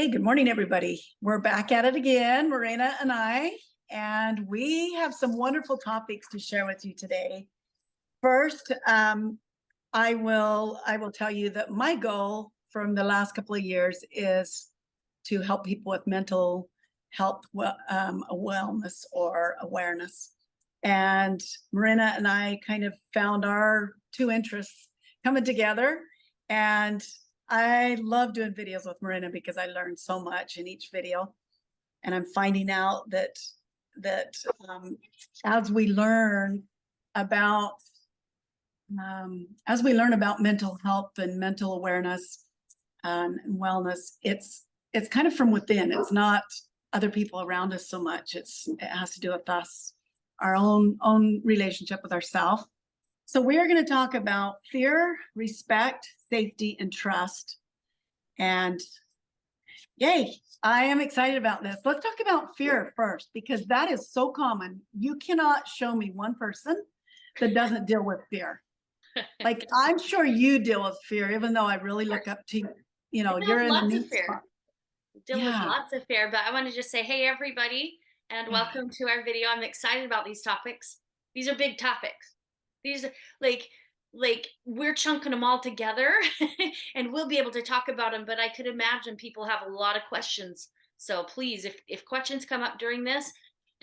Hey, good morning, everybody. We're back at it again, Marinna and I, and we have some wonderful topics to share with you today. First, I will tell you that my goal from the last couple of years is to help people with mental health wellness or awareness. And Marinna and I kind of found our two interests coming together, and I love doing videos with Marinna because I learned so much in each video. And I'm finding out that as we learn about mental health and mental awareness and wellness, it's kind of from within. It's not other people around us so much. It has to do with us, our own relationship with ourselves. So we are going to talk about fear, respect, safety, and trust. And yay, I am excited about this. Let's talk about fear first, because that is so common. You cannot show me one person that doesn't deal with fear. Like, I'm sure you deal with fear, even though I really look up to you. You're in a Lots of neat fear. spot. Deal with Yeah. lots of fear, but I want to just say, hey, everybody, and welcome to our video. I'm excited about these topics. These are big topics. These are like we're chunking them all together and we'll be able to talk about them, but I could imagine people have a lot of questions. So please, if questions come up during this,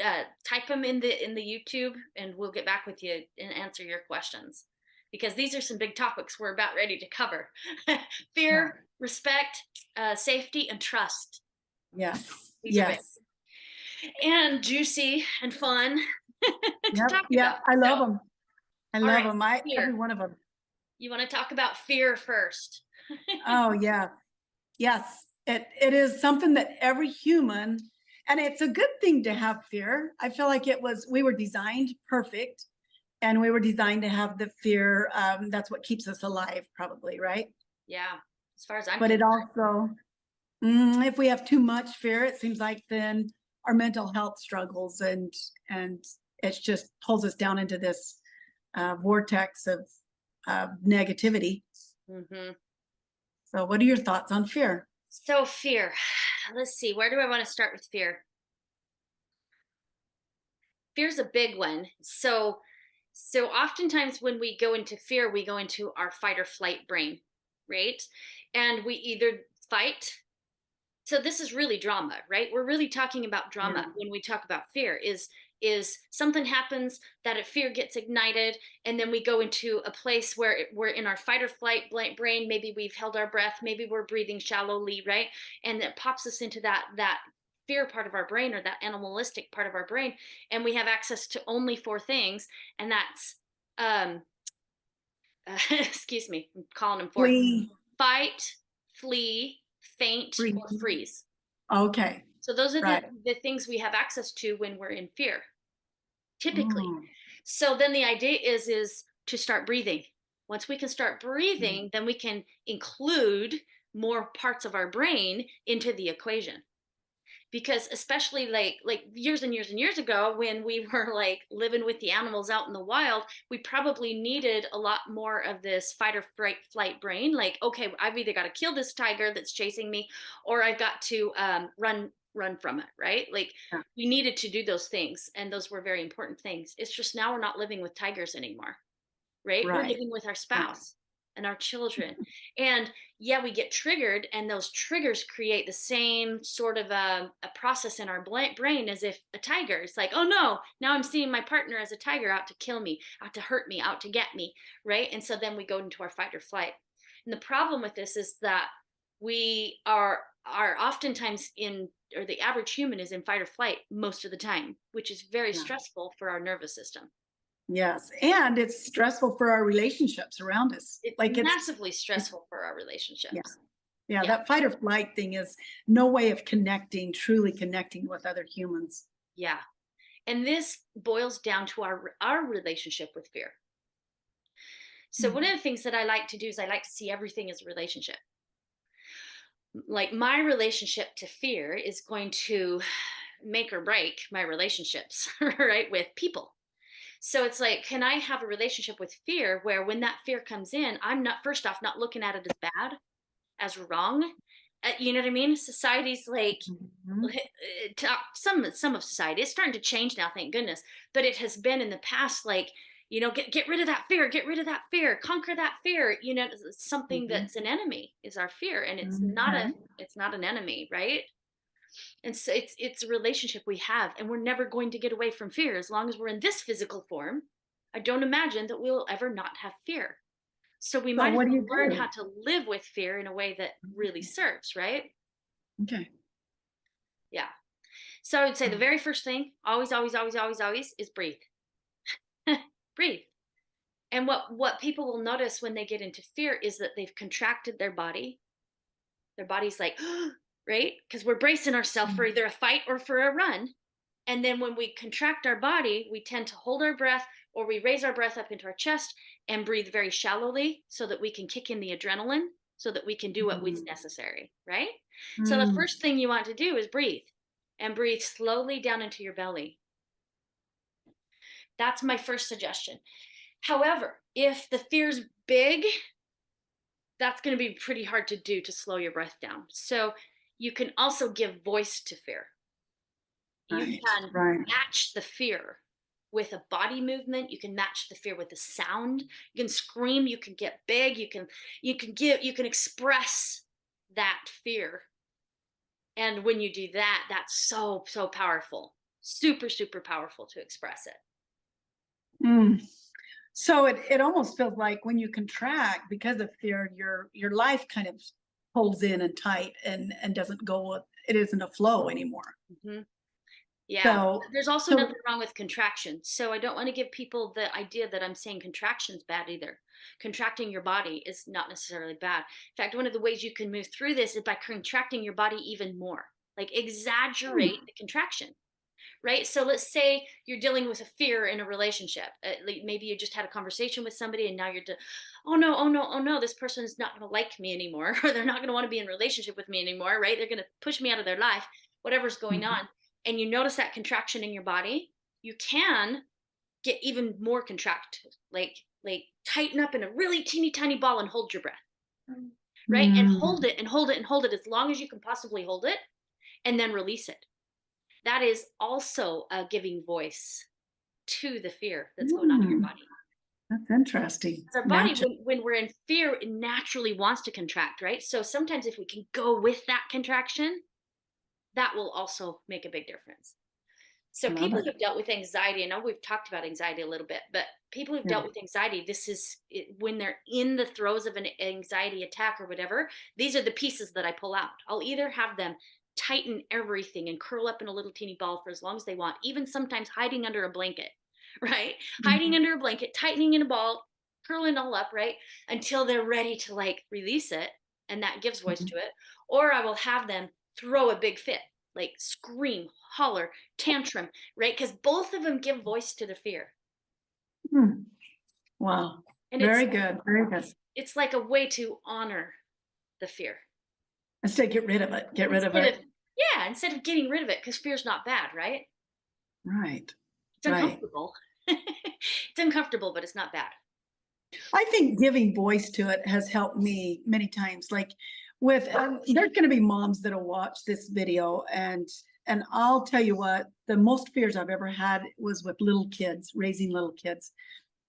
type them in the YouTube and we'll get back with you and answer your questions, because these are some big topics we're about ready to cover. Yeah. Fear, respect, safety, and trust. Yes. These are big Yes. and juicy and fun to Yep. talk Yep. about. I love So, them. I all love right, them. Every fear. one of them. You want to talk about fear first? Oh, yeah. Yes. It is something that every human, and it's a good thing to have fear. I feel like we were designed perfect, and we were designed to have the fear. That's what keeps us alive, probably, right? Yeah, as far as I'm But it concerned. also, if we have too much fear, it seems like then our mental health struggles, and it just pulls us down into this vortex of negativity. Hmm. So, what are your thoughts on fear? So fear. Let's see. Where do I want to start with fear? Fear's a big one. So oftentimes when we go into fear, we go into our fight or flight brain, right? And we either fight. So this is really drama, right? We're really talking about Yeah. drama when we talk about fear. Is something happens, that a fear gets ignited, and then we go into a place where we're in our fight or flight brain. Maybe we've held our breath, maybe we're breathing shallowly, right? And it pops us into that fear part of our brain, or that animalistic part of our brain, and we have access to only four things, and that's um excuse me, I'm calling them four: Flee, fight, flee, faint, breathe. or freeze. Okay. So those are Right. the things we have access to when we're in fear, typically. Mm, So then the idea is to start breathing. Once we can start breathing, then we can include more parts of our brain into the equation. Because especially like years and years and years ago, when we were like living with the animals out in the wild, we probably needed a lot more of this fight or flight brain. Like, okay, I've either got to kill this tiger that's chasing me, or I've got to run from it, right? Like, yeah. we needed to do those things, and those were very important things. It's just now we're not living with tigers anymore, right? We're Right. living with our Yeah. spouse and our children. And yeah, we get triggered, and those triggers create the same sort of a process in our brain as if a tiger. It's like, oh no, now I'm seeing my partner as a tiger, out to kill me, out to hurt me, out to get me, right? And so then we go into our fight or flight. And the problem with this is that we are oftentimes in, or the average human is in fight or flight most of the time, which is very Yeah. stressful for our nervous system. Yes. And it's stressful for our relationships around us. It's Like massively it's stressful for our yeah. relationships. Yeah. Yeah, That fight or flight thing is no way of truly connecting with other humans. yeah. And this boils down to our relationship with fear. So one Mm. of the things that I like to do is I like to see everything as a relationship. Like, my relationship to fear is going to make or break my relationships, right, with people. So it's like, can I have a relationship with fear where when that fear comes in, I'm not, first off, not looking at it as bad, as wrong, You know what I mean? Society's like, Mhm. some of society, it's starting to change now, thank goodness, but it has been in the past like, get rid of that fear, get rid of that fear, conquer that fear. Something Mhm. that's an enemy is our fear, and Okay. it's not an enemy, right? And so it's a relationship we have, and we're never going to get away from fear as long as we're in this physical form. I don't imagine that we'll ever not have fear. So we So might as what do well you learn how do? to live with fear in a way that really serves, right? Okay. Yeah. So I would say the very first thing, always, always, always, always, always, is breathe. Breathe. And what people will notice when they get into fear is that they've contracted their body. Their body's like, right? Because we're bracing ourselves for Mm. either a fight or for a run. And then when we contract our body, we tend to hold our breath, or we raise our breath up into our chest and breathe very shallowly so that we can kick in the adrenaline so that we can do what is Mm. necessary, right? So the Mm. first thing you want to do is breathe, and breathe slowly down into your belly. That's my first suggestion. However, if the fear's big, that's going to be pretty hard to do to slow your breath down. So you can also give voice to fear. You Right. can Right. match the fear with a body movement. You can match the fear with a sound. You can scream, you can get big, you can express that fear. And when you do that, that's so powerful. Super, super powerful to express it. Mm. So it almost feels like when you contract because of fear, your life kind of pulls in and tight and doesn't go. It isn't a flow anymore. Mhm. Yeah, So there's also so nothing wrong with contraction. So I don't want to give people the idea that I'm saying contraction's bad either. Contracting your body is not necessarily bad. In fact, one of the ways you can move through this is by contracting your body even more. Like hmm, exaggerate the contraction, right? So let's say you're dealing with a fear in a relationship. Like maybe you just had a conversation with somebody and now oh no, oh no, oh no, this person is not going to like me anymore, or they're not going to want to be in relationship with me anymore, right? They're going to push me out of their life, whatever's going mhm, on. And you notice that contraction in your body, you can get even more contracted, like tighten up in a really teeny tiny ball and hold your breath, right? And hold mm, it and hold it and hold it as long as you can possibly hold it, and then release it. That is also a giving voice to the fear that's going on in your mm. body. That's interesting. Our body, Natural. when we're in fear, it naturally wants to contract, right? So sometimes if we can go with that contraction, that will also make a big difference. So I love people it. who've dealt with anxiety, I know we've talked about anxiety a little bit, but people who've Yeah. dealt with anxiety, this is when they're in the throes of an anxiety attack or whatever, these are the pieces that I pull out. I'll either have them tighten everything and curl up in a little teeny ball for as long as they want, even sometimes hiding under a blanket, right? Hiding Mhm, under a blanket, tightening in a ball, curling all up, right? Until they're ready to like release it. And that gives voice mhm, to it. Or I will have them throw a big fit, like scream, holler, tantrum, right? Because both of them give voice to the fear. mm. Wow. And Very good. Very good. it's like a way to honor the fear. Instead, get rid of it. Get rid of Instead it. of yeah, instead of getting rid of it, because fear's not bad, right? Right. It's Right. uncomfortable. It's uncomfortable, but it's not bad. I think giving voice to it has helped me many times. Like with there's going to be moms that'll watch this video and I'll tell you what, the most fears I've ever had was with little kids, raising little kids.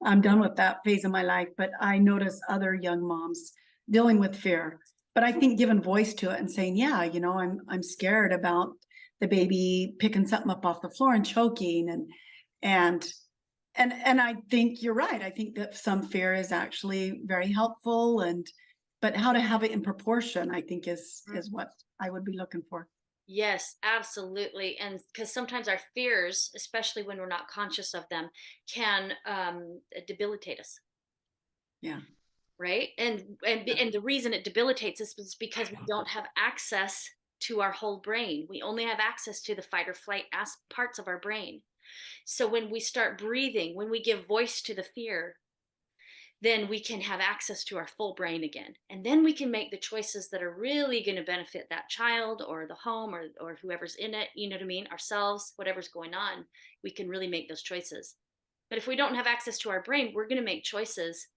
I'm done with that phase of my life, but I notice other young moms dealing with fear. But I think giving voice to it and saying, yeah, I'm scared about the baby picking something up off the floor and choking and and I think you're right. I think that some fear is actually very helpful but how to have it in proportion, I think is what I would be looking for. Yes, absolutely. And because sometimes our fears, especially when we're not conscious of them, can debilitate us, Yeah. right? And the reason it debilitates us is because we don't have access to our whole brain. We only have access to the fight or flight parts of our brain. So when we start breathing, when we give voice to the fear, then we can have access to our full brain again. And then we can make the choices that are really going to benefit that child or the home or whoever's in it, you know what I mean? Ourselves, whatever's going on, we can really make those choices. But if we don't have access to our brain, we're going to make choices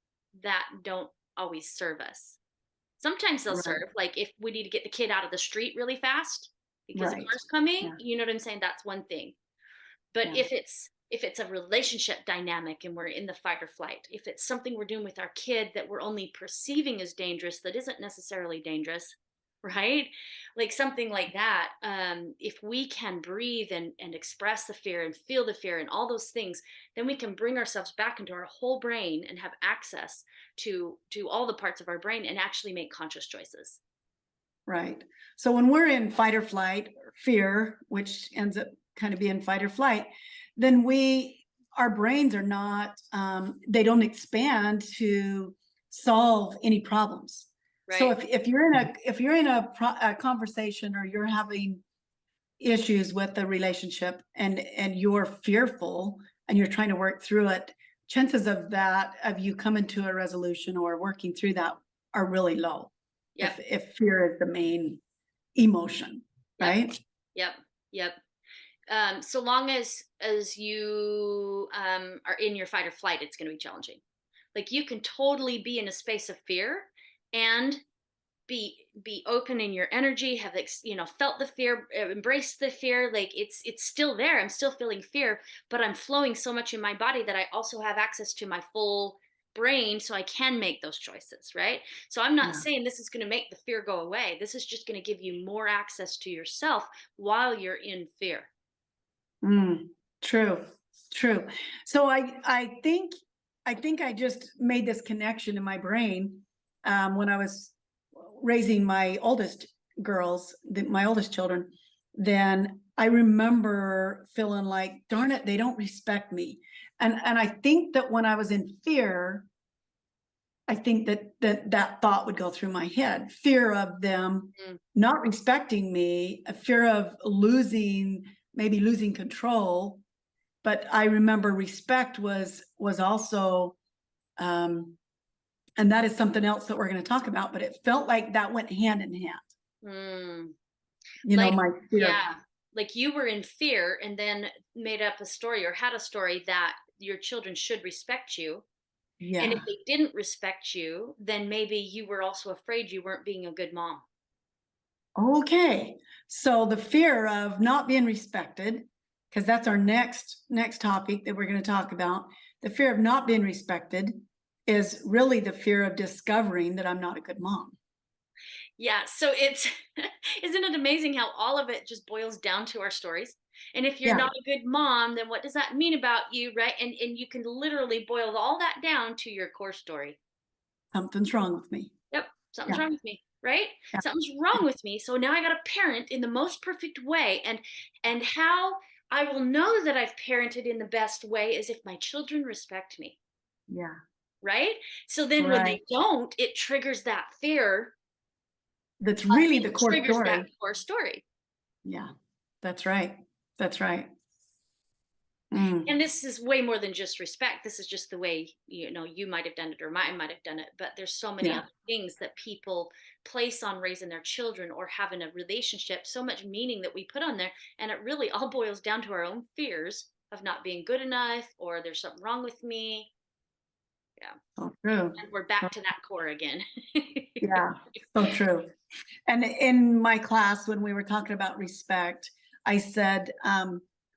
that don't always serve us. Sometimes they'll Right. serve, like if we need to get the kid out of the street really fast because a Right. car's coming, Yeah. you know what I'm saying? That's one thing. But Yeah. if it's a relationship dynamic and we're in the fight or flight, if it's something we're doing with our kid that we're only perceiving as dangerous that isn't necessarily dangerous, right? Like something like that. If we can breathe and express the fear and feel the fear and all those things, then we can bring ourselves back into our whole brain and have access to all the parts of our brain and actually make conscious choices. Right. So when we're in fight or flight or fear, which ends up kind of being fight or flight, then our brains are not, they don't expand to solve any problems. So Right. if you're in a conversation or you're having issues with the relationship and you're fearful and you're trying to work through it, chances of you coming to a resolution or working through that are really low Yep. if fear is the main emotion, Yep. right? Yep. Yep. So long as you are in your fight or flight, it's going to be challenging. Like you can totally be in a space of fear and be open in your energy, have felt the fear, embraced the fear. Like it's still there. I'm still feeling fear, but I'm flowing so much in my body that I also have access to my full brain, so I can make those choices, right? So I'm not Yeah. saying this is going to make the fear go away. This is just going to give you more access to yourself while you're in fear. Mm, true, true. So I think I just made this connection in my brain when I was raising my oldest girls, my oldest children. Then I remember feeling like, darn it, they don't respect me. And I think that when I was in fear, I think that thought would go through my head, fear of them Mm. not respecting me, a fear of maybe losing control. But I remember respect was also, um, and that is something else that we're going to talk about. But it felt like that went hand in hand. Mm. You know, Like, my fear. yeah, like you were in fear and then made up a story or had a story that your children should respect you. And if Yeah. they didn't respect you, then maybe you were also afraid you weren't being a good mom. Okay. So the fear of not being respected, because that's our next topic that we're going to talk about. The fear of not being respected is really the fear of discovering that I'm not a good mom. Yeah, so it's isn't it amazing how all of it just boils down to our stories? And if you're Yeah, not a good mom, then what does that mean about you, right? And you can literally boil all that down to your core story. something's wrong with me. Yep, something's Yeah, wrong with me, right? yeah, Something's wrong with me. So now I got to parent in the most perfect way. And how I will know that I've parented in the best way is if my children respect me, yeah. right? So then when Right. they don't, it triggers that fear. That's really It the core triggers that story. core story. Yeah, that's right. That's right. Mm, And this is way more than just respect. This is just the way, you might have done it or I might have done it, but there's so many yeah, other things that people place on raising their children or having a relationship, so much meaning that we put on there, and it really all boils down to our own fears of not being good enough or there's something wrong with me. Yeah. so true. And we're So, back to that core again. yeah, so true. And in my class, when we were talking about respect, I said,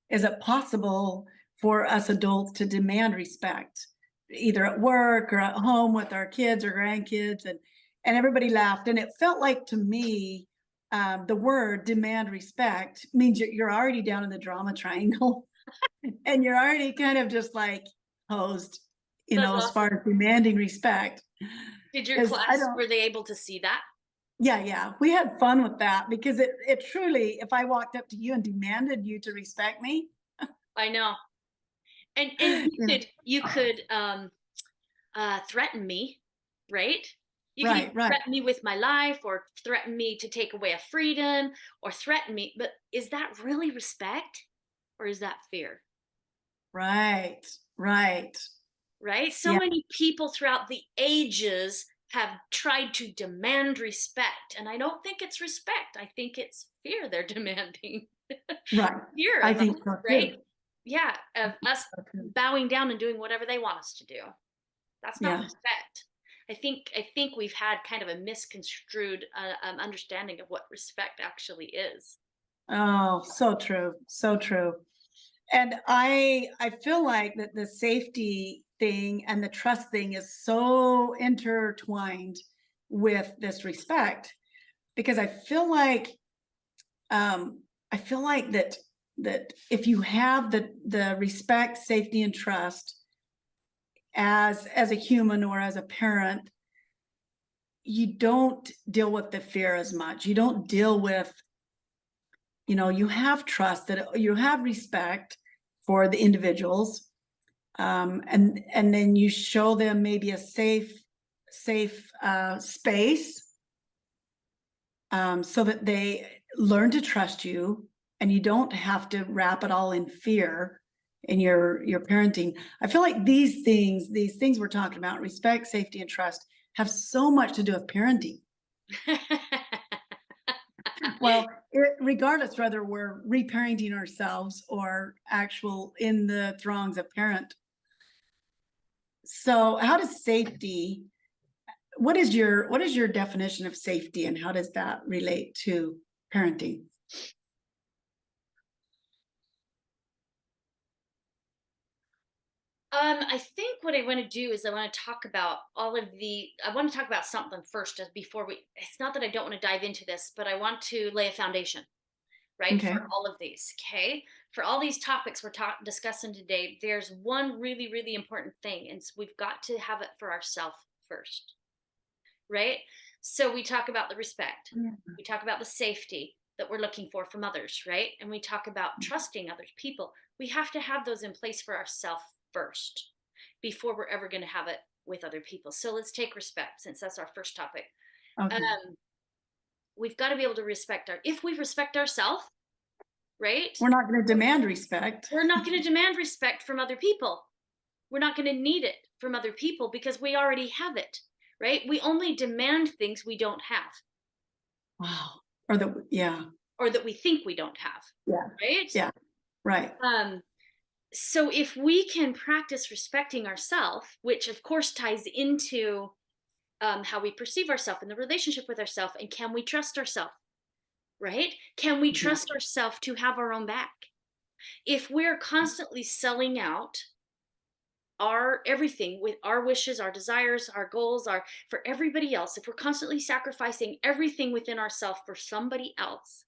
is it possible for us adults to demand respect, either at work or at home with our kids or grandkids? And everybody laughed. And it felt like to me, the word demand respect means you're already down in the drama triangle and you're already kind of just like posed, That's as far awesome. as demanding respect. Did your Because I class, don't, were they able to see that? yeah, yeah. We had fun with that because it truly, if I walked up to you and demanded you to respect me, I know. And you you know, could you could threaten me, right? You could right, even right, threaten me with my life or threaten me to take away a freedom or threaten me. But is that really respect or is that fear? right, right. Right? So Yeah, many people throughout the ages have tried to demand respect. And I don't think it's respect. I think it's fear they're demanding. right. Fear I of us, think so right? too. Yeah, I of think us so too. bowing down and doing whatever they want us to do. That's not Yeah, respect. I think we've had kind of a misconstrued understanding of what respect actually is. Oh, so true, so true. And I feel like that the safety thing and the trust thing is so intertwined with this respect, because I feel like that if you have the respect, safety, and trust as a human or as a parent, you don't deal with the fear as much. You don't deal with, you have trust, that you have respect for the individuals, and then you show them maybe a safe space, so that they learn to trust you, and you don't have to wrap it all in fear in your parenting. I feel like these things we're talking about, respect, safety, and trust, have so much to do with parenting. Well, regardless whether we're reparenting ourselves or actual in the throngs of parent. So how does safety, what is your definition of safety, and how does that relate to parenting? I think what I want to do is I want to talk about I want to talk about something first, just before it's not that I don't want to dive into this, but I want to lay a foundation, right, Okay. for all of these. Okay. For all these topics we're discussing today, there's one really, really important thing, and we've got to have it for ourselves first, right? So we talk about the respect, Yeah. we talk about the safety that we're looking for from others, right? And we talk about trusting other people. We have to have those in place for ourselves first before we're ever going to have it with other people. So let's take respect, since that's our first topic. Okay. Um, we've got to be able to if we respect ourselves, right? We're not going to demand respect. We're not going to demand respect from other people. We're not going to need it from other people because we already have it, right? We only demand things we don't have. Wow. Or yeah. Or that we think we don't have, Yeah. right? Yeah. Right. So if we can practice respecting ourselves, which of course ties into how we perceive ourselves in the relationship with ourselves, and can we trust ourselves, right? Can we Mhm. trust ourselves to have our own back? If we're constantly selling out our everything with our wishes, our desires, our goals, our for everybody else, if we're constantly sacrificing everything within ourselves for somebody else,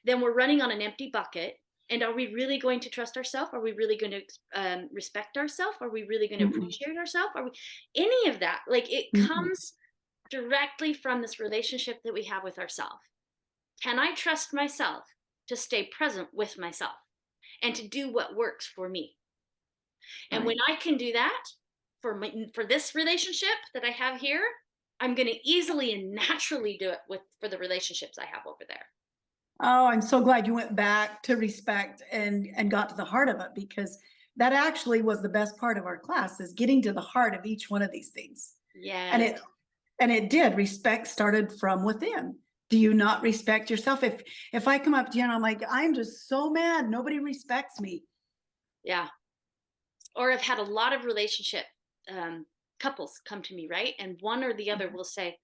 then we're running on an empty bucket. And are we really going to trust ourselves? Are we really going to respect ourselves? Are we really going to Mm-mm. appreciate ourselves? Are we any of that? Like, it Mm-mm. comes directly from this relationship that we have with ourselves. Can I trust myself to stay present with myself and to do what works for me? And when Right. I can do that for this relationship that I have here, I'm going to easily and naturally do it for the relationships I have over there. Oh, I'm so glad you went back to respect and got to the heart of it, because that actually was the best part of our class, is getting to the heart of each one of these things. And Yes. it did. Respect started from within. Do you not respect yourself? If I come up to you and I'm like, I'm just so mad, nobody respects me. Yeah. Or I've had a lot of relationship um, couples come to me, right? And one or the other will say,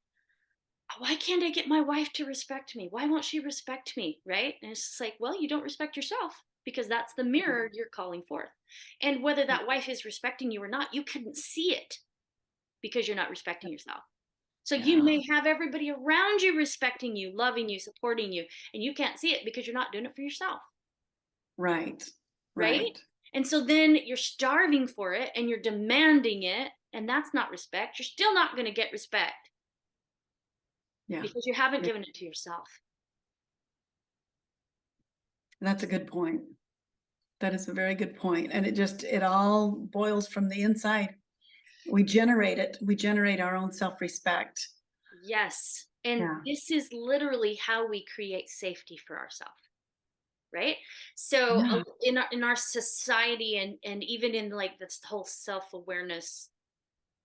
why can't I get my wife to respect me? Why won't she respect me? Right? And it's just like, well, you don't respect yourself, because that's the mirror you're calling forth. And whether that wife is respecting you or not, you couldn't see it because you're not respecting yourself. So you Yeah. may have everybody around you respecting you, loving you, supporting you, and you can't see it because you're not doing it for yourself. Right. Right? Right. And so then you're starving for it and you're demanding it, and that's not respect. You're still not going to get respect Yeah. because you haven't Yeah. given it to yourself. That's a good point. That is a very good point. And it all boils from the inside. We generate it. We generate our own self-respect. Yes. And Yeah. this is literally how we create safety for ourselves, right? So Yeah. in our society, and even in like this whole self-awareness,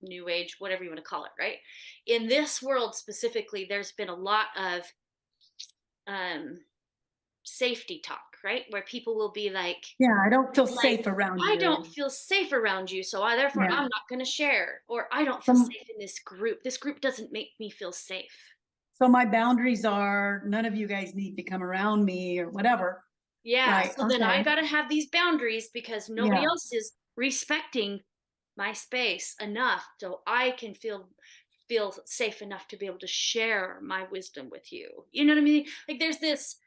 new age, whatever you want to call it, right? In this world specifically, there's been a lot of um, safety talk, right? Where people will be like, Yeah, I don't feel like, safe around I don't you. feel safe around you, so therefore Yeah. I'm not going to share, or I don't feel Some safe in this group. This group doesn't make me feel safe. So my boundaries are none of you guys need to come around me or whatever. Yeah, Right. so then I Okay. got to have these boundaries because nobody Yeah. else is respecting my space enough so I can feel safe enough to be able to share my wisdom with you. You know what I mean? Like there's this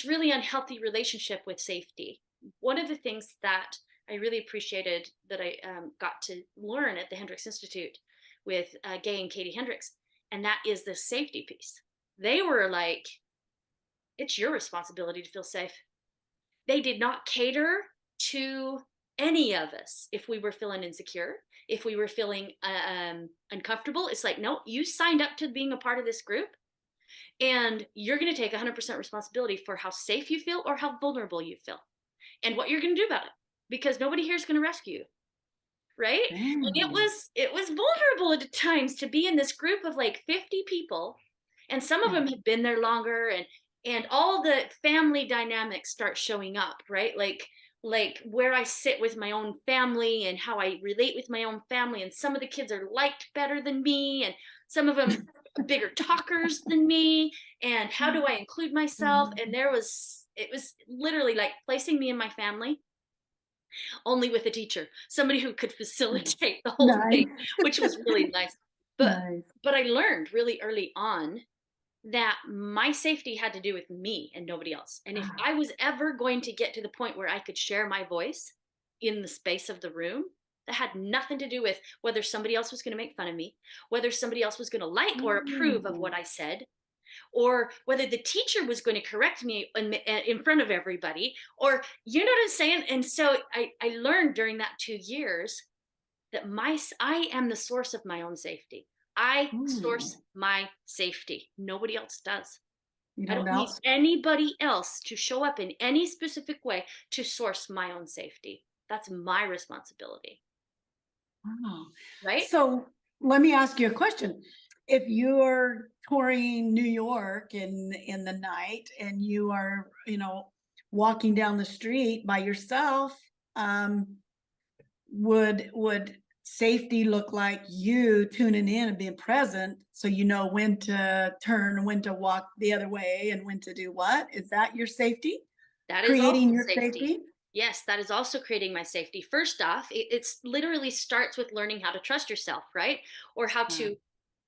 really unhealthy relationship with safety. One of the things that I really appreciated that I got to learn at the Hendricks Institute with Gay and Katie Hendricks, and that is the safety piece. They were like, it's your responsibility to feel safe. They did not cater to any of us if we were feeling insecure, if we were feeling uncomfortable. It's like, no, you signed up to being a part of this group, and you're going to take 100% responsibility for how safe you feel or how vulnerable you feel and what you're going to do about it, because nobody here is going to rescue you, right? And it Dang. was it was vulnerable at times to be in this group of like 50 people, and some of Yeah. them had been there longer, and all the family dynamics start showing up, right? Like where I sit with my own family and how I relate with my own family, and some of the kids are liked better than me, and some of them are bigger talkers than me, and how do I include myself? And it was literally like placing me in my family only with a teacher, somebody who could facilitate the whole thing, Nice. which was really nice. But Nice. but I learned really early on that my safety had to do with me and nobody else. And if I was ever going to get to the point where I could share my voice in the space of the room, that had nothing to do with whether somebody else was going to make fun of me, whether somebody else was going to like or approve of what Oh, I said, or whether the teacher was going to correct me in front of everybody, or you know what I'm saying. And so I learned during that 2 years that I am the source of my own safety. I source oh. my safety. Nobody else does. You I don't don't need outsource. anybody else to show up in any specific way to source my own safety. That's my responsibility, Wow. right? So let me ask you a question. If you're touring New York in the night and you are, walking down the street by yourself, um, would safety look like you tuning in and being present so you know when to turn, when to walk the other way, and when to do what? Is that your safety? That is Creating also your safety. safety? Yes, that is also creating my safety. First off, it's literally starts with learning how to trust yourself, right? Or how Uh, to,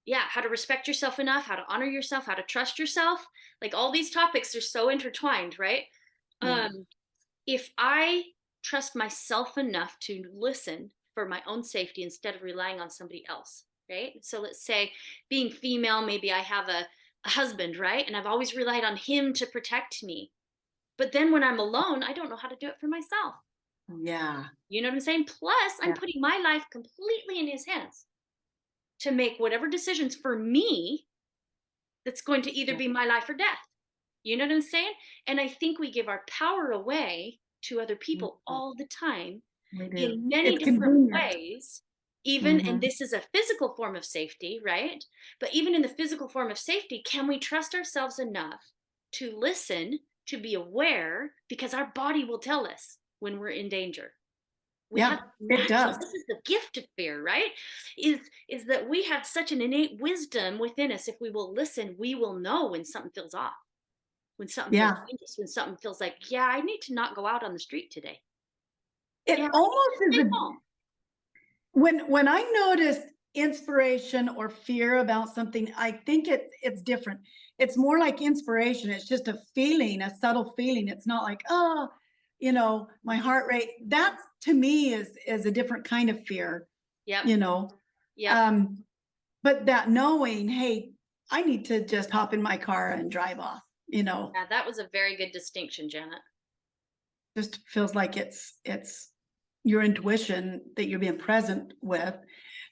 yeah, how to respect yourself enough, how to honor yourself, how to trust yourself. Like all these topics are so intertwined, right? yeah. Um, if I trust myself enough to listen for my own safety instead of relying on somebody else, right? So let's say being female, maybe I have a husband, right? And I've always relied on him to protect me. But then when I'm alone, I don't know how to do it for myself. Yeah. You know what I'm saying? Plus, I'm Yeah. putting my life completely in his hands to make whatever decisions for me that's going to either Yeah. be my life or death. You know what I'm saying? And I think we give our power away to other people Mhm. all the time We do. in many It's different convenient. ways. Even, and Mhm. this is a physical form of safety, right? But even in the physical form of safety, can we trust ourselves enough to listen, to be aware? Because our body will tell us when we're in danger. We have Yeah, it natural, does. this is the gift of fear, right? Is that we have such an innate wisdom within us. If we will listen, we will know when something feels off, when something feels Yeah. dangerous, when something feels like, yeah, I need to not go out on the street today. Yeah, It I need almost to is stay a home. when I notice inspiration or fear about something, I think it's different. It's more like inspiration. It's just a feeling, a subtle feeling. It's not like, oh, my heart rate. That to me is a different kind of fear, Yep. you know. Yep. Um, but that knowing, hey, I need to just hop in my car and drive off, Yeah, that was a very good distinction, Janet. just feels like it's your intuition that you're being present with.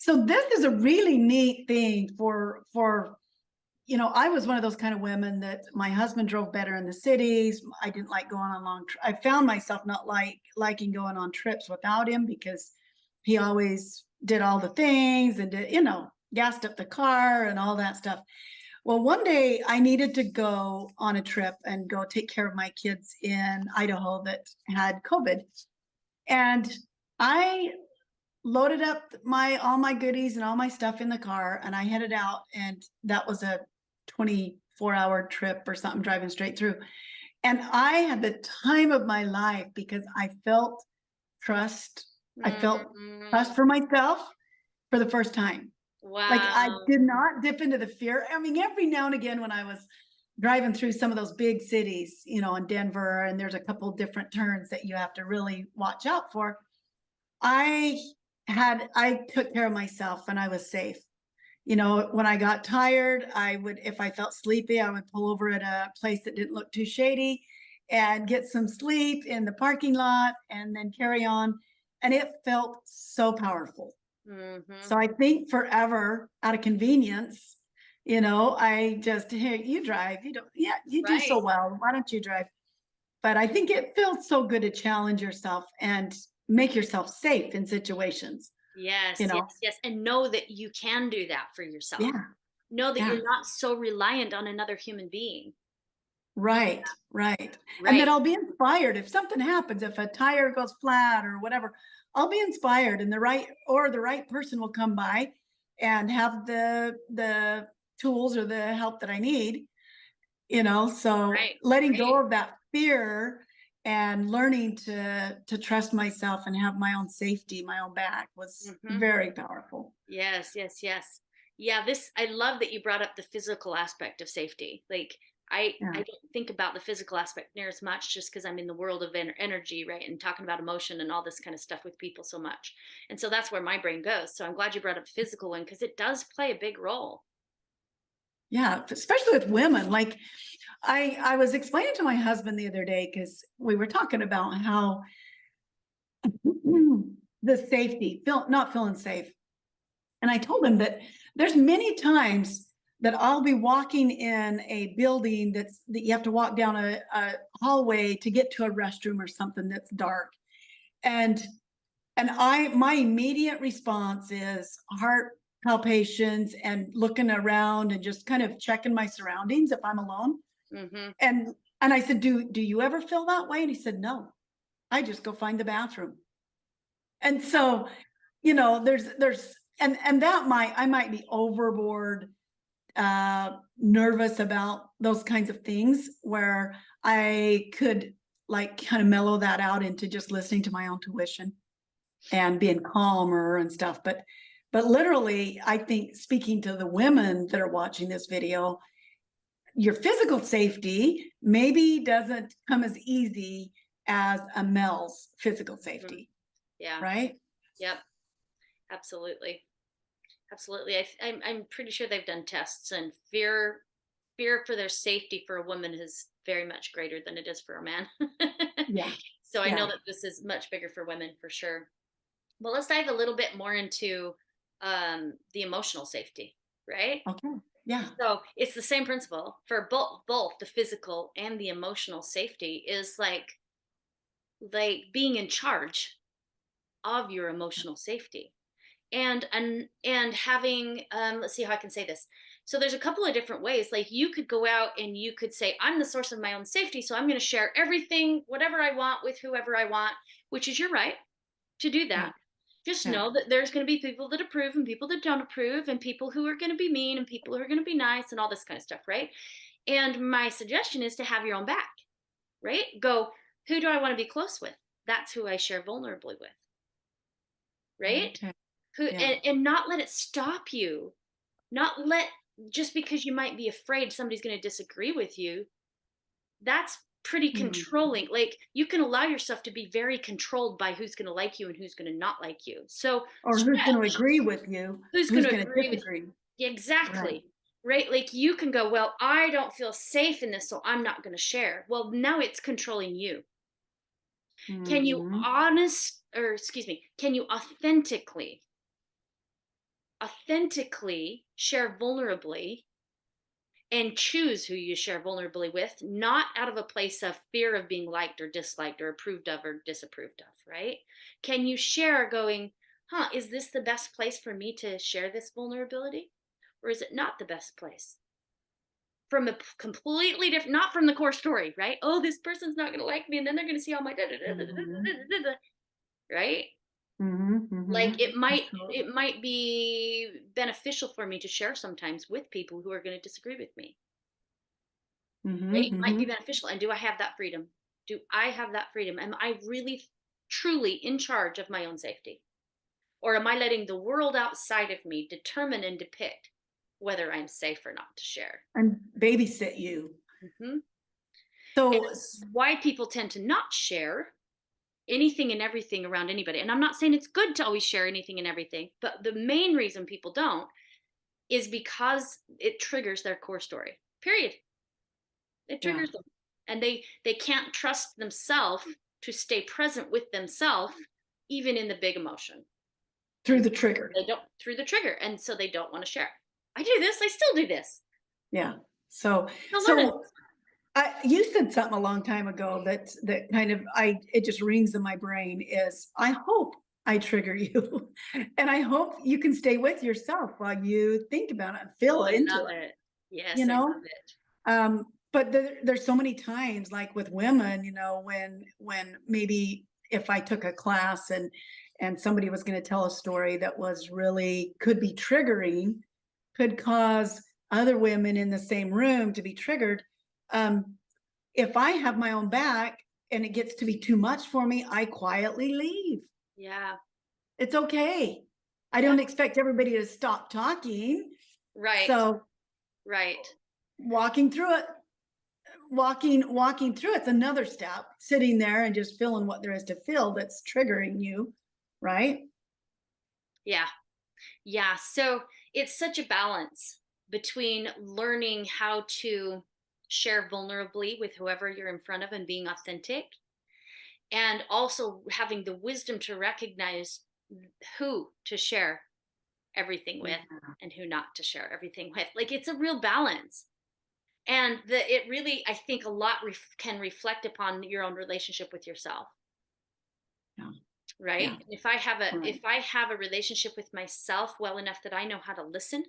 So this is a really neat thing for I was one of those kind of women that my husband drove better in the cities. I didn't like going on I found myself not liking going on trips without him because he always did all the things and gassed up the car and all that stuff. Well, one day I needed to go on a trip and go take care of my kids in Idaho that had COVID. And I loaded up my all my goodies and all my stuff in the car and I headed out, and that was a 24-hour trip or something, driving straight through. And I had the time of my life because I felt trust. I felt Mhm. trust for myself for the first time. Like, I Wow. did not dip into the fear. I mean, every now and again when I was driving through some of those big cities, in Denver, and there's a couple different turns that you have to really watch out for. I I took care of myself and I was safe. When I got tired, if I felt sleepy, I would pull over at a place that didn't look too shady and get some sleep in the parking lot and then carry on. And it felt so powerful. Mhm. So I think forever out of convenience, I just, hey, you drive. You don't, yeah, you do so Right. well. Why don't you drive? But I think it feels so good to challenge yourself and make yourself safe in situations, you Yes, yes, know? yes, and know that you can do that for yourself. Yeah, Know that yeah. you're not so reliant on another human being. Right, right. And that Right. I'll be inspired if something happens, if a tire goes flat or whatever, I'll be inspired, and the right person will come by and have the tools or the help that I need, so Right. letting Right. go of that fear and learning to trust myself and have my own safety, my own back was Mhm. very powerful. Yes, yes, yes. Yeah, this I love that you brought up the physical aspect of safety. Like I Yeah. don't think about the physical aspect near as much just because I'm in the world of energy, right? And talking about emotion and all this kind of stuff with people so much. And so that's where my brain goes. So I'm glad you brought up physical one because it does play a big role. Yeah, especially with women. Like, I was explaining to my husband the other day because we were talking about how the safety, not feeling safe. And I told him that there's many times that I'll be walking in a building that you have to walk down a hallway to get to a restroom or something that's dark. And my immediate response is heart palpitations and looking around and just kind of checking my surroundings if I'm alone. Mhm. And I said, "Do you ever feel that way?" And he said, "No. I just go find the bathroom." And so, there's and that I might be overboard, nervous about those kinds of things where I could like kind of mellow that out into just listening to my own tuition and being calmer and stuff. But literally, I think speaking to the women that are watching this video, your physical safety maybe doesn't come as easy as a male's physical Mhm. safety, Yeah. right? Yep. Absolutely. Absolutely. I'm pretty sure they've done tests and fear for their safety for a woman is very much greater than it is for a man. Yeah. So I know Yeah. that this is much bigger for women for sure. Well, let's dive a little bit more into the emotional safety, right? Okay. Yeah. So it's the same principle for both the physical and the emotional safety is like being in charge of your emotional safety and having let's see how I can say this. So there's a couple of different ways. Like you could go out and you could say, I'm the source of my own safety, so I'm going to share everything, whatever I want, with whoever I want, which is your right to do Yeah. that. Just Yeah. know that there's going to be people that approve and people that don't approve, and people who are going to be mean and people who are going to be nice and all this kind of stuff, right? And my suggestion is to have your own back, right? Go, who do I want to be close with? That's who I share vulnerably with, right? Okay. Who Yeah. and not let it stop you. Not let just because you might be afraid somebody's going to disagree with you. That's pretty Mm. controlling. Like you can allow yourself to be very controlled by who's going to like you and who's going to not like you. So Or who's going to stretch. agree with you? Who's going Who's to going to agree with disagree? you? Right. Exactly. Right? Like you can go, well, I don't feel safe in this, so I'm not going to share. Well, now it's controlling you. Can you Hmm. can you authentically share vulnerably and choose who you share vulnerably with, not out of a place of fear of being liked or disliked or approved of or disapproved of, right? Can you share going, is this the best place for me to share this vulnerability? Or is it not the best place? from a completely different, not from the core story, right? Oh, this person's not going to like me, and then they're going to see all my da, da, da, da, da, Mhm. da, da, da, da, right? Mhm. Like Mhm. it might be beneficial for me to share sometimes with people who are going to disagree with me, right? Mhm. It might be Mhm. beneficial. And do I have that freedom? Do I have that freedom? Am I really truly in charge of my own safety? Or am I letting the world outside of me determine and depict whether I'm safe or not to share? And babysit you. Mhm. So Why people tend to not share anything and everything around anybody. And I'm not saying it's good to always share anything and everything, but the main reason people don't is because it triggers their core story. Period. It yeah, triggers them. And they can't trust themselves to stay present with themselves even in the big emotion. through And the trigger. they don't, through the trigger, and so they don't want to share. I do this, I still do this. Yeah. So Still learning. so you said something a long time ago that kind of it just rings in my brain is I hope I trigger you. And I hope you can stay with yourself while you think about it and Oh, feel I into love it, it. you Yes, I know? love it. But there's so many times, like with women, when maybe if I took a class and somebody was going to tell a story that was really could be triggering, could cause other women in the same room to be triggered. Um, if I have my own back and it gets to be too much for me, I quietly leave. Yeah. It's okay. I Yeah. don't expect everybody to stop talking. Right. So Right. walking through it, walking through it's another step. Sitting there and just feeling what there is to feel that's triggering you, right? Yeah. Yeah. So it's such a balance between learning how to share vulnerably with whoever you're in front of and being authentic, and also having the wisdom to recognize who to share everything with Yeah. and who not to share everything with. Like it's a real balance. And it really, I think, a lot can reflect upon your own relationship with yourself, Yeah. right? Yeah. And if I have a Right. relationship with myself well enough that I know how to listen,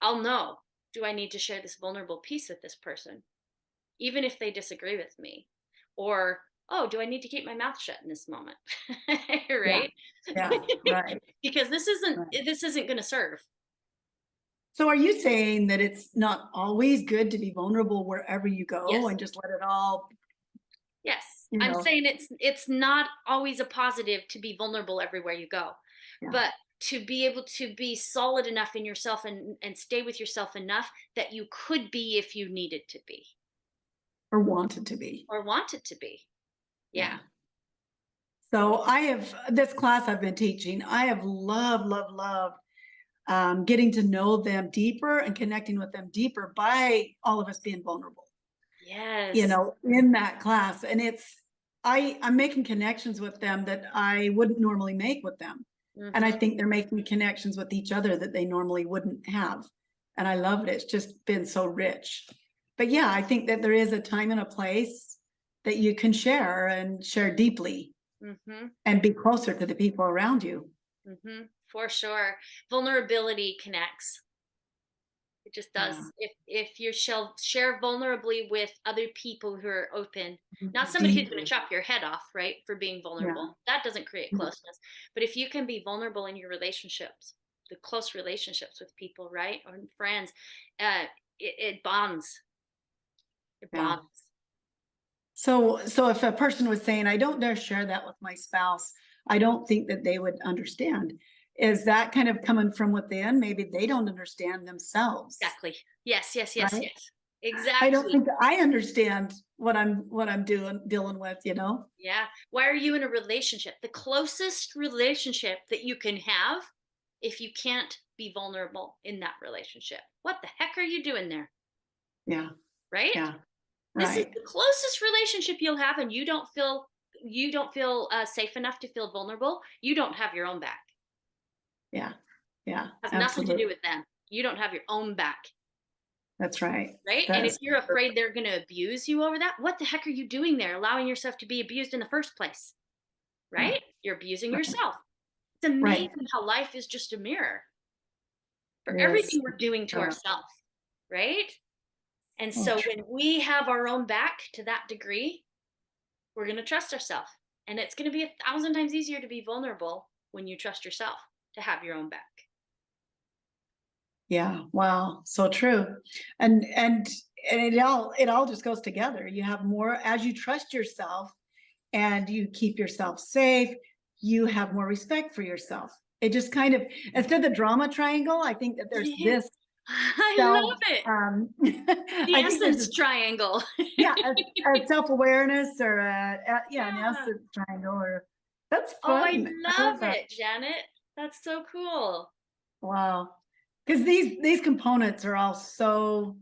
I'll know, do I need to share this vulnerable piece with this person, even if they disagree with me? Or, oh, do I need to keep my mouth shut in this moment? Yeah. Right? Yeah. Right. Because Right. this isn't going to serve. So are you saying that it's not always good to be vulnerable wherever you go Yes. and just let it all, Yes. you I'm know? saying it's not always a positive to be vulnerable everywhere you go. Yeah. But to be able to be solid enough in yourself and stay with yourself enough that you could be if you needed to be Or wanted to be. or wanted to be. Yeah. Yeah. So I have this class I've been teaching. I have loved getting to know them deeper and connecting with them deeper by all of us being vulnerable, Yes. in that class. And I'm making connections with them that I wouldn't normally make with them. And I Mhm. think they're making connections with each other that they normally wouldn't have. And I love it. It's just been so rich. But yeah, I think that there is a time and a place that you can share and share deeply Mhm. and be closer to the people around you. Mhm. For sure. Vulnerability connects. It just Yeah. does. If you shall share vulnerably with other people who are open, not somebody who's going to Deeply. chop your head off, right, for being Yeah. vulnerable. That doesn't create closeness. But if you can be vulnerable in your relationships, the close relationships with people, right, or friends, uh, it bonds. It Yeah. bonds. So if a person was saying, I don't dare share that with my spouse, I don't think that they would understand. Is that kind of coming from within? Maybe they don't understand themselves, Exactly. Yes. Yes. Yes. right? Yes. I don't Exactly. think I understand what I'm dealing with. Yeah. Why are you in a relationship? The closest relationship that you can have if you can't be vulnerable in that relationship. What the heck are you doing there? Yeah, Right? yeah, This is right. the closest relationship you'll have and you don't feel safe enough to feel vulnerable. You don't have your own back. Yeah, yeah, It has nothing to do absolutely. with them. You don't have your own back. That's right. Right? And if That's you're afraid they're going to abuse you over that, what the heck are you doing there allowing yourself to be abused in the first place? yeah, Right? You're abusing right, yourself. It's right. amazing how life is just a mirror for It is. everything we're doing to Uh, ourselves. right? And So so true. when we have our own back to that degree, we're going to trust ourselves. And it's going to be 1,000 times easier to be vulnerable when you trust yourself to have your own back. Yeah. Wow. So true. And it all just goes together. You have more as you trust yourself and you keep yourself safe, you have more respect for yourself. It just kind of, instead of the drama triangle, I think that there's Yeah, this I self, love it. The I think there's essence this, triangle. yeah, a self-awareness or yeah, an Yeah. essence triangle or that's Oh, I fun. I love love that. it, Janet. That's so cool. Wow. Because these components are all so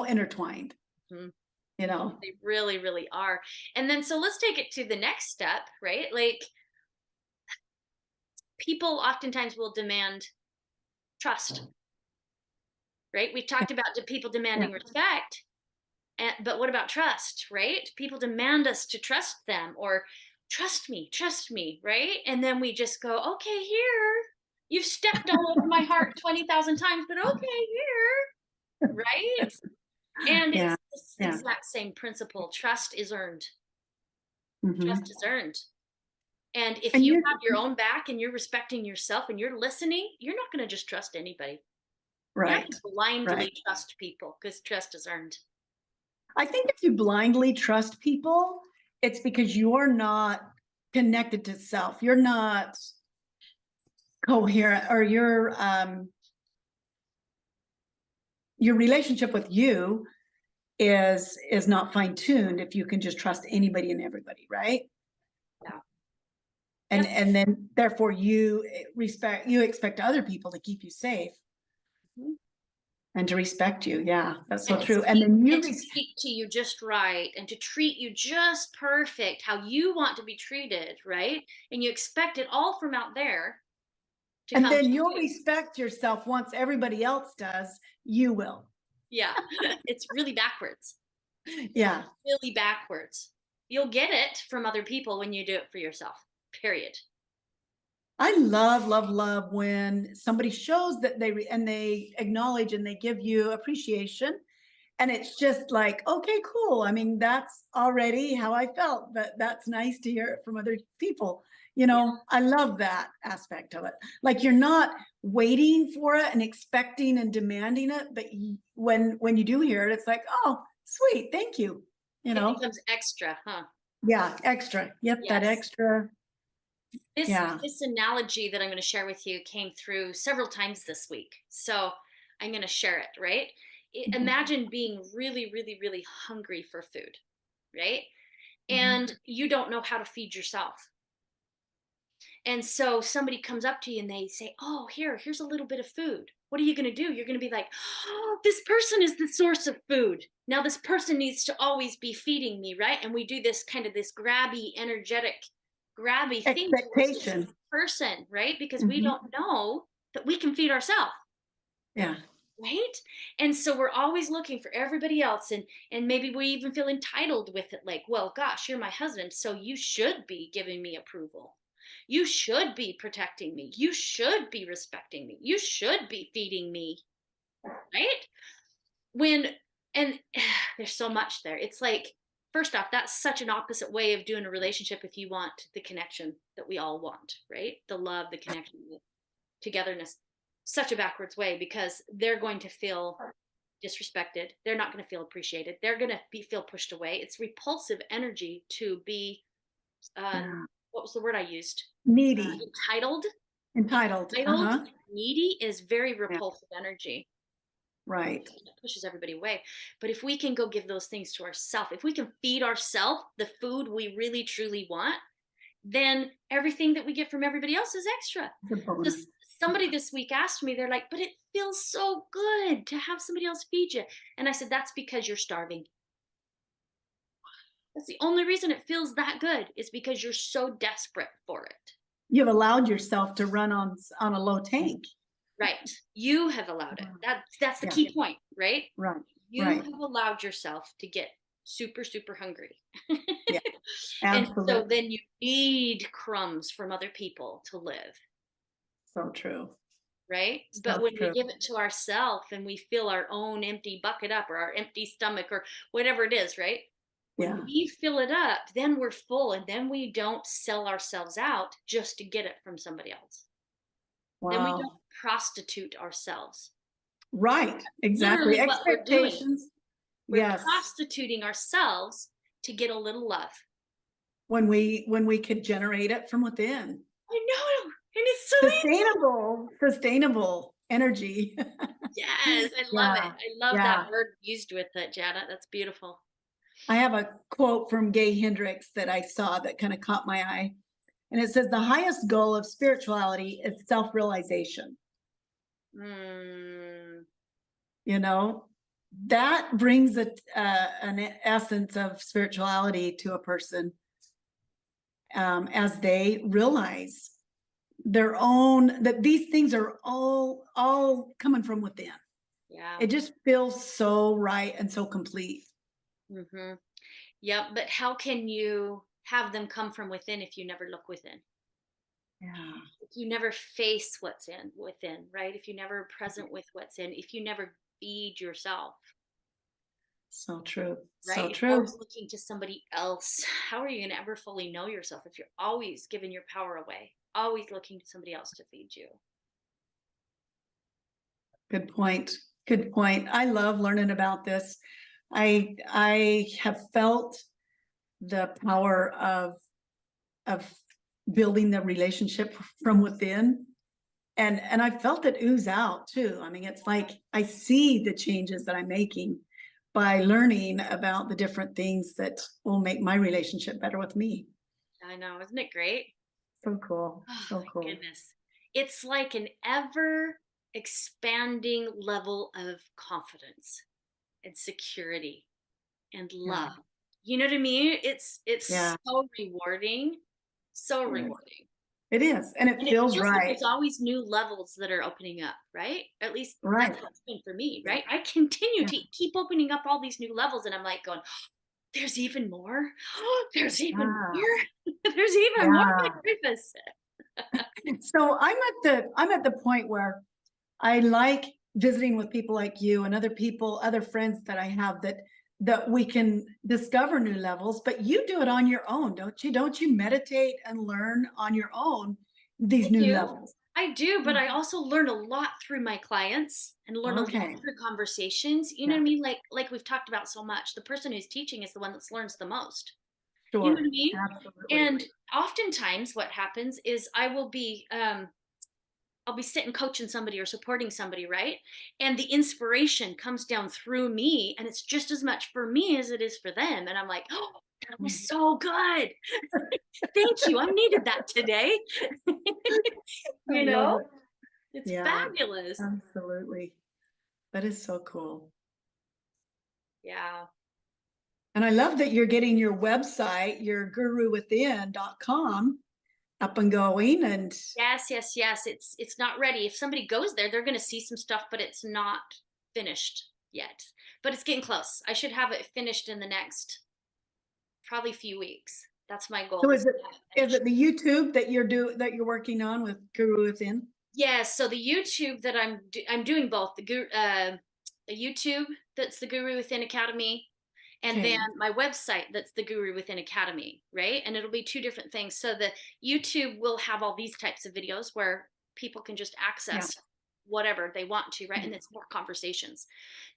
intertwined, Mhm. you know. They really, really are. And then so let's take it to the next step, right? Like people oftentimes will demand trust, right? We Yeah, talked about the people yeah. demanding respect, but what about trust, right? People demand us to trust them or trust me, right? And then we just go, okay, here. You've stepped all over my heart 20,000 times, but okay, here, right? And Yeah, it's this yeah. exact same principle. Trust is earned. Hmm. Trust is earned. And if And you you have your own back and you're respecting yourself and you're listening, you're not going to just trust anybody. You're not right, going to right. blindly trust people because trust is earned. I think if you blindly trust people, it's because you're not connected to self. You're not coherent, or your relationship with you is not fine-tuned if you can just trust anybody and everybody, right? Yeah. And Yep. and then therefore you expect other people to keep you safe Mhm. and to respect you. Yeah, that's so And to true. And speak then and to speak to you just right and to treat you just perfect how you want to be treated, right? And you expect it all from out there to and come then to you'll you. respect yourself once everybody else does, you will. Yeah. It's really backwards. Yeah. Really backwards. You'll get it from other people when you do it for yourself. Period. I love when somebody shows that they acknowledge and they give you appreciation. And it's just like, okay, cool. I mean, that's already how I felt, but that's nice to hear it from other people. Yeah. I love that aspect of it. Like you're not waiting for it and expecting and demanding it, but when you do hear it, it's like, oh, sweet, thank you. You It know, becomes extra, huh? yeah, extra. Yep, that Yes. extra. This Yeah. this analogy that I'm going to share with you came through several times this week. So I'm going to share it, right? Mhm. Imagine being really, really, really hungry for food, right? Mhm. And you don't know how to feed yourself. And so somebody comes up to you and they say, "Oh, here's a little bit of food." What are you going to do? You're going to be like, "Oh, this person is the source of food. Now this person needs to always be feeding me, right?" And we do this kind of this grabby, energetic, grabby thing towards this Expectation. person, right? Because we Mhm. don't know that we can feed ourselves, Yeah. right? And so we're always looking for everybody else, and maybe we even feel entitled with it, like, well, gosh, you're my husband, so you should be giving me approval, you should be protecting me, you should be respecting me, you should be feeding me, right? When and there's so much there. It's like, first off, that's such an opposite way of doing a relationship if you want the connection that we all want, right? The love, the connection, the togetherness. Such a backwards way because they're going to feel disrespected. They're not going to feel appreciated. They're going to feel pushed away. It's repulsive energy to be, Yeah. what was the word I used? Needy. Entitled. Entitled. Entitled, Uh-huh. needy is very Yeah. repulsive energy. Right. It pushes everybody away. But if we can go give those things to ourselves, if we can feed ourselves the food we really truly want, then everything that we get from everybody else is extra. It's a So bonus. somebody this week asked me, they're like, "But it feels so good to have somebody else feed you." And I said, "That's because you're starving. That's the only reason it feels that good is because you're so desperate for it." You've allowed yourself to run on a low tank. Right. You have allowed it. Wow. That's the Yeah. key point, right? Right. You Right. have allowed yourself to get super, super hungry. Yeah. And so Absolutely. then you need crumbs from other people to live, So true. right? So But when we true. give it to ourselves and we fill our own empty bucket up or our empty stomach or whatever it is, right? When Yeah. we fill it up, then we're full and then we don't sell ourselves out just to get it from somebody else. Then we don't Wow. prostitute ourselves. Right. Exactly. Literally what we're doing. Expectations. We're Yes. prostituting ourselves to get a little love. When we could generate it from within. I know. And it's so easy. Sustainable energy. Yes, I love it. Yeah. I love Yeah. that word used with it, Janet. That's beautiful. I have a quote from Gay Hendricks that I saw that kind of caught my eye. And it says, the highest goal of spirituality is self-realization. Mm, You know, that brings an essence of spirituality to a person, as they realize their own, that these things are all coming from within. yeah. It just feels so right and so complete. Mm-hmm. Yep. But how can you have them come from within if you never look within? Yeah. If you never face what's in within, right? If you never present with what's in, if you never feed yourself, So true. right? So You're true. always looking to somebody else. How are you going to ever fully know yourself if you're always giving your power away, always looking to somebody else to feed you? Good point. Good point. I love learning about this. I have felt the power of building the relationship from within. And I felt it ooze out too. I mean, it's like I see the changes that I'm making by learning about the different things that will make my relationship better with me. I know. Isn't it great? So cool. Oh So my cool. goodness. It's like an ever expanding level of confidence and security and Yeah. love. You know what I mean? It's Yeah. so rewarding. So It is. rewarding. It is. And it And it feels feels like right. there's always new levels that are opening up, right? At least Right. that's how it's been for me, Yeah. right? I continue Yeah. to keep opening up all these new levels, and I'm like going, there's even more. There's even Yeah. more. There's even more, Yeah. like Rufus. So I'm at the point where I like visiting with people like you and other people, other friends that I have that we can discover new levels, but you do it on your own, don't you? Don't you meditate and learn on your own these I new do. levels? I do, but I also learn a lot through my clients and learn a lot Okay. through conversations. You know Yeah, what I mean? Like we've talked about so much. The person who's teaching is the one that learns the most. You know what sure. I mean? Absolutely. And oftentimes what happens is I'll be sitting coaching somebody or supporting somebody, right? And the inspiration comes down through me and it's just as much for me as it is for them. And I'm like, oh, that was so good. Thank you. I needed that today. I You love know, it. it's Yeah, fabulous. absolutely. That is so cool. Yeah. And I love that you're getting your website, your guruwithin.com up and going. And Yes, yes, yes. It's not ready. If somebody goes there, they're going to see some stuff, but it's not finished yet. But it's getting close. I should have it finished in the next probably few weeks. That's my goal so is is to it have it is finished. it the YouTube that you're working on with Guru Within? Yes, so the YouTube that I'm doing both the YouTube that's the Guru Within Academy, and then Okay. my website that's the Guru Within Academy, right? And it'll be two different things. So the YouTube will have all these types of videos where people can just Yeah. access whatever they want to, right? And it's more conversations.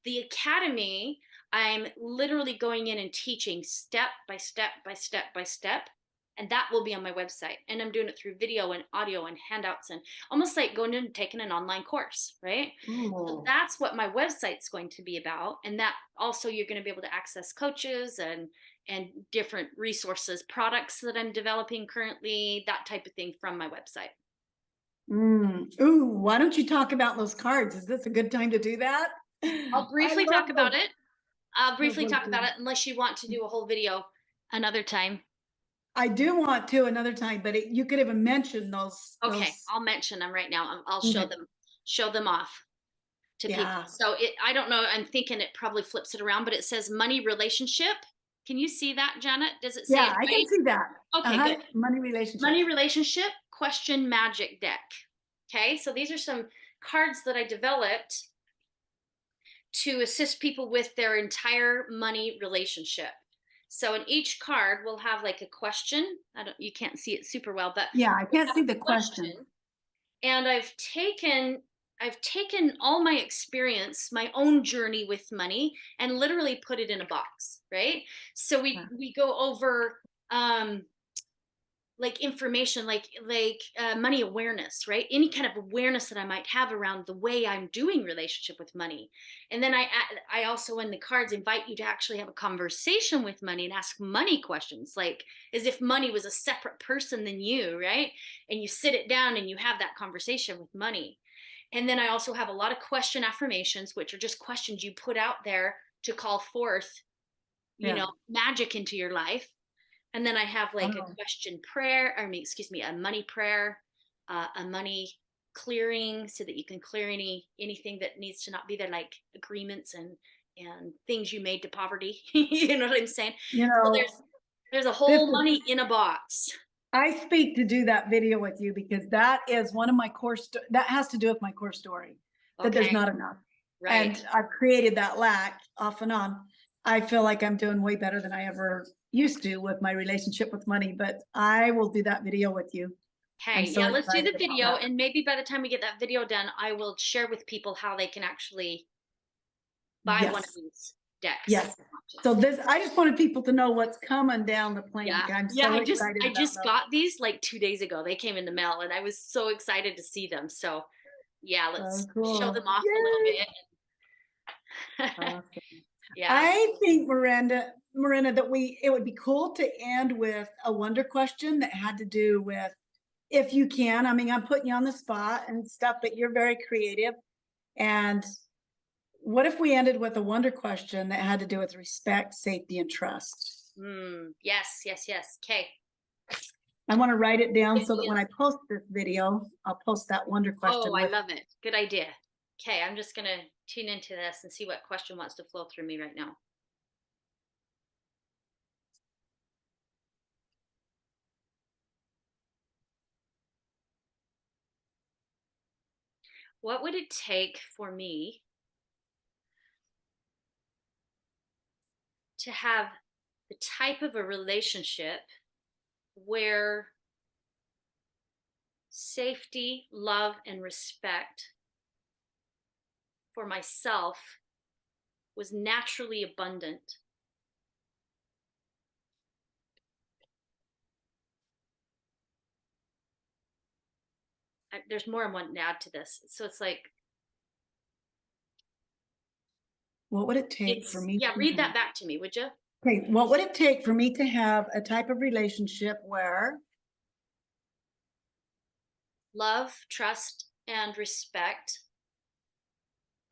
The academy, I'm literally going in and teaching step by step by step by step. And that will be on my website. And I'm doing it through video and audio and handouts and almost like going and taking an online course, right? So Oh. that's what my website's going to be about. And that also you're going to be able to access coaches and different resources, products that I'm developing currently, that type of thing from my website. Ooh, why don't you talk about those cards? Is this a good time to do that? I'll I briefly love talk about it. I'll those briefly little talk about things. it unless you want to do a whole video another time. I do want to another time, but you could even mention Okay, those. I'll mention them right now. I'll Okay. show them off to people. Yeah. So I don't know. I'm thinking it probably flips it around, but it says money relationship. Can you see that, Janet? Does it say Yeah, it I can right? see that. Okay, good. Money relationship. Money relationship question magic deck. Okay, so these are some cards that I developed to assist people with their entire money relationship. So in each card, we'll have like a question. You can't see it super well, but Yeah, I we'll can't have see a the question. and I've taken all my experience, my own journey with money, and literally put it in a box, right? So we go over like information, like money awareness, right? Any kind of awareness that I might have around the way I'm doing relationship with money. And then I also in the cards invite you to actually have a conversation with money and ask money questions, like as if money was a separate person than you, right? And you sit it down and you have that conversation with money. And then I also have a lot of question affirmations, which are just questions you put out there to call forth, magic into your life. And then I have like a question prayer, excuse me, a money prayer, a money clearing, so that you can clear anything that needs to not be there, like agreements and things you made to poverty. You know what I'm saying? So there's a whole money in a box. I speak to do that video with you because that is one of my core, that has to do with my core story, that there's not enough. Right. And I've created that lack off and on. I feel like I'm doing way better than I ever used to with my relationship with money, but I will do that video with you. Okay, yeah, let's do the video. And maybe by the time we get that video done, I will share with people how they can actually buy one of these decks. Yes. So I just wanted people to know what's coming down the plane. I'm so excited. I just got these like 2 days ago. They came in the mail and I was so excited to see them. So yeah, let's show them off a little bit. Awesome. Yeah. I think, Marinna, that it would be cool to end with a wonder question that had to do with, if you can, I mean, I'm putting you on the spot and stuff, but you're very creative. And what if we ended with a wonder question that had to do with respect, safety, and trust? Yes. Okay. I want to write it down so that when I post this video, I'll post that wonder question. Oh, I love it. Good idea. Okay, I'm just going to tune into this and see what question wants to flow through me right now. What would it take for me to have the type of a relationship where safety, love, and respect for myself was naturally abundant? There's more I want to add to this. So it's like, what would it take for me? Yeah, read that back to me, would you? Okay, what would it take for me to have a type of relationship where love, trust, and respect?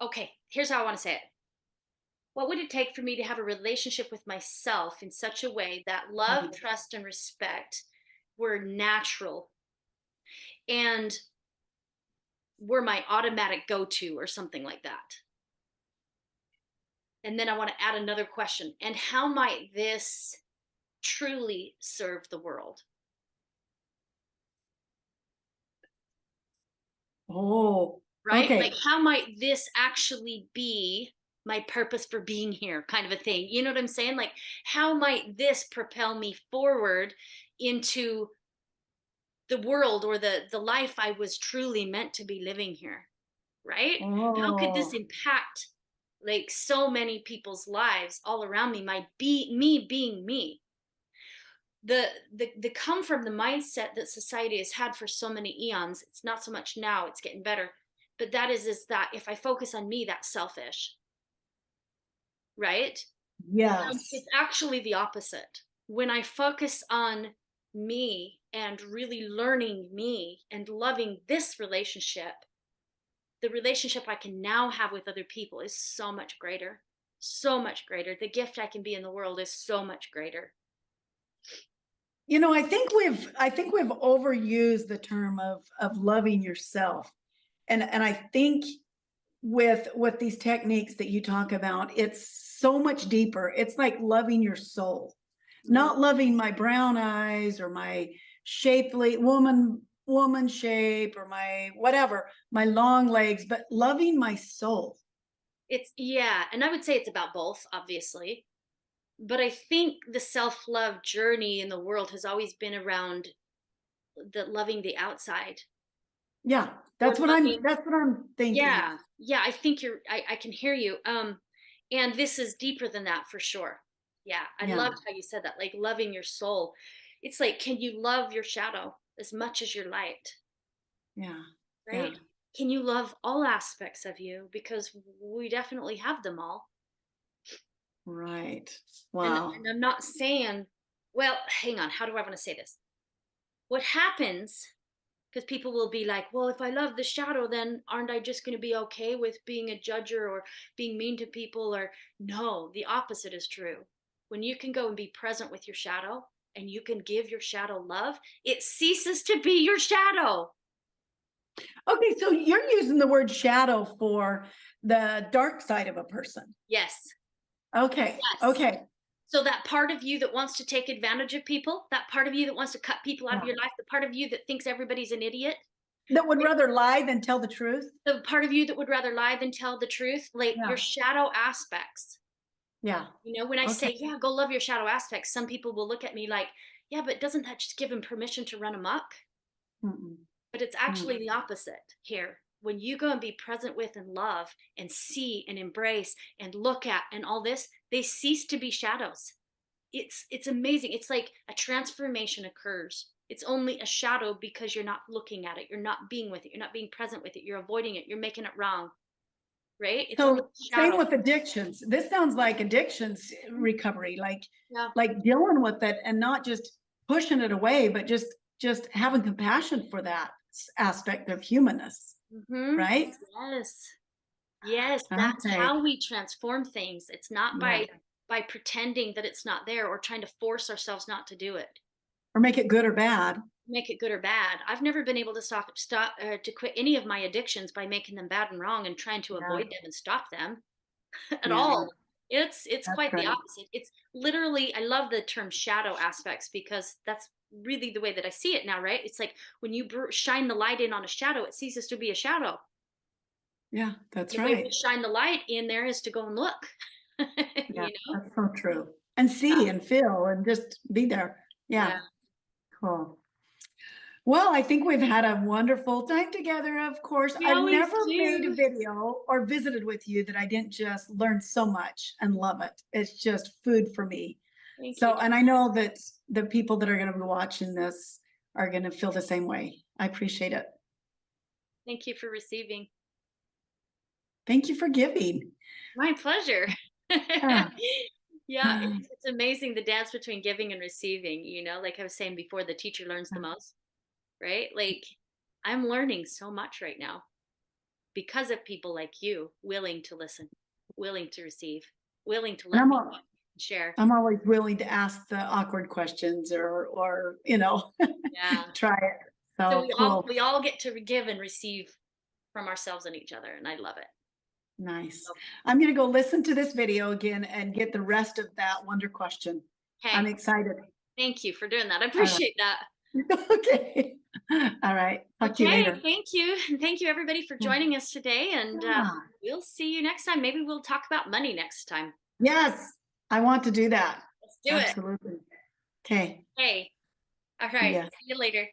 Okay, here's how I want to say it. What would it take for me to have a relationship with myself in such a way that love, trust, and respect were natural and were my automatic go-to or something like that? And then I want to add another question. And how might this truly serve the world? Oh, right? Okay. Like, how might this actually be my purpose for being here, kind of a thing? You know what I'm saying? Like, how might this propel me forward into the world or the life I was truly meant to be living here, right? How could this impact like so many people's lives all around me, me being me? The come from the mindset that society has had for so many eons. It's not so much now, it's getting better, but that is that if I focus on me, that's selfish, right? Yes. It's actually the opposite. When I focus on me and really learning me and loving this relationship, the relationship I can now have with other people is so much greater. So much greater. The gift I can be in the world is so much greater. You know, I think we've overused the term of loving yourself. And I think with these techniques that you talk about, it's so much deeper. It's like loving your soul, not loving my brown eyes or my shapely woman woman shape or my whatever, my long legs, but loving my soul. Yeah, and I would say it's about both, obviously. But I think the self-love journey in the world has always been around the loving the outside Yeah, or loving. that's what I'm thinking. Yeah, yeah, I think I can hear you. And this is deeper than that for sure. Yeah, I Yeah, loved how you said that, like loving your soul. It's like, can you love your shadow as much as your light, yeah, yeah, right? Can you love all aspects of you? Because we definitely have them all. right. And Wow. I'm not saying, well, hang on, how do I want to say this? What happens, because people will be like, well, if I love the shadow, then aren't I just going to be okay with being a judger or being mean to people? Or no, the opposite is true. When you can go and be present with your shadow and you can give your shadow love, it ceases to be your shadow. Okay, so you're using the word shadow for the dark side of a person. Yes, Okay, yes. okay. So that part of you that wants to take advantage of people, that part of you that wants to cut people out of Yeah. your life, the part of you that thinks everybody's an idiot, That would rather lie than tell the truth. the part of you that would rather lie than tell the truth, like your Yeah, shadow aspects. yeah. You know, when I Okay. say, yeah, go love your shadow aspects, some people will look at me like, yeah, but doesn't that just give him permission to run amok? Mm-mm, But it's mm. actually the opposite here. When you go and be present with and love and see and embrace and look at and all this, they cease to be shadows. It's amazing. It's like a transformation occurs. It's only a shadow because you're not looking at it. You're not being with it. You're not being present with it. You're avoiding it. You're making it wrong, right? It's only So a same shadow. with addictions. This sounds like addictions recovery, Yeah. like dealing with it and not just pushing it away, but just having compassion for that aspect of humanness, Mm-hmm. right? Yes. Yes, that's Okay. how we transform things. It's not Yeah. by pretending that it's not there or trying to force ourselves not to do it. Or make it good or bad. Make it good or bad. I've never been able to stop to quit any of my addictions by making them bad and wrong and trying to Yeah. avoid them and stop them at Yeah. all. It's That's quite the right. opposite. It's literally, I love the term shadow aspects because that's really the way that I see it now, right? It's like when you shine the light in on a shadow, it ceases to be a shadow. Yeah, that's The way we right. shine the light in there is to go and look. Yeah, You know? that's so true. And see and feel and just be there. Yeah. Yeah. Cool. Well, I think we've had a wonderful time together, of course. We I've always never made a do. video or visited with you that I didn't just learn so much and love it. It's just food for me. Thank you. So, and I know that the people that are going to be watching this are going to feel the same way. I appreciate it. Thank you for receiving. Thank you for giving. My pleasure. Yeah. Yeah, it's amazing the dance between giving and receiving, you know, like I was saying before, the teacher learns the most, right? Like I'm learning so much right now because of people like you willing to listen, willing to receive, willing to And let me share. I'm always willing to ask the awkward questions or, Yeah. try it. So So cool. we all get to give and receive from ourselves and each other, and I love it. Nice. So, I'm going to go listen to this video again and get the rest of that wonder question. I'm hey, excited. thank you for doing that. I All right. appreciate that. Okay. All right. Talk to you Okay, later. thank you. And thank you everybody for joining us today. And Yeah. we'll see you next time. Maybe we'll talk about money next time. Yes, I want to do that. Let's do it. Absolutely. Okay. Hey, all See right. ya. See you later.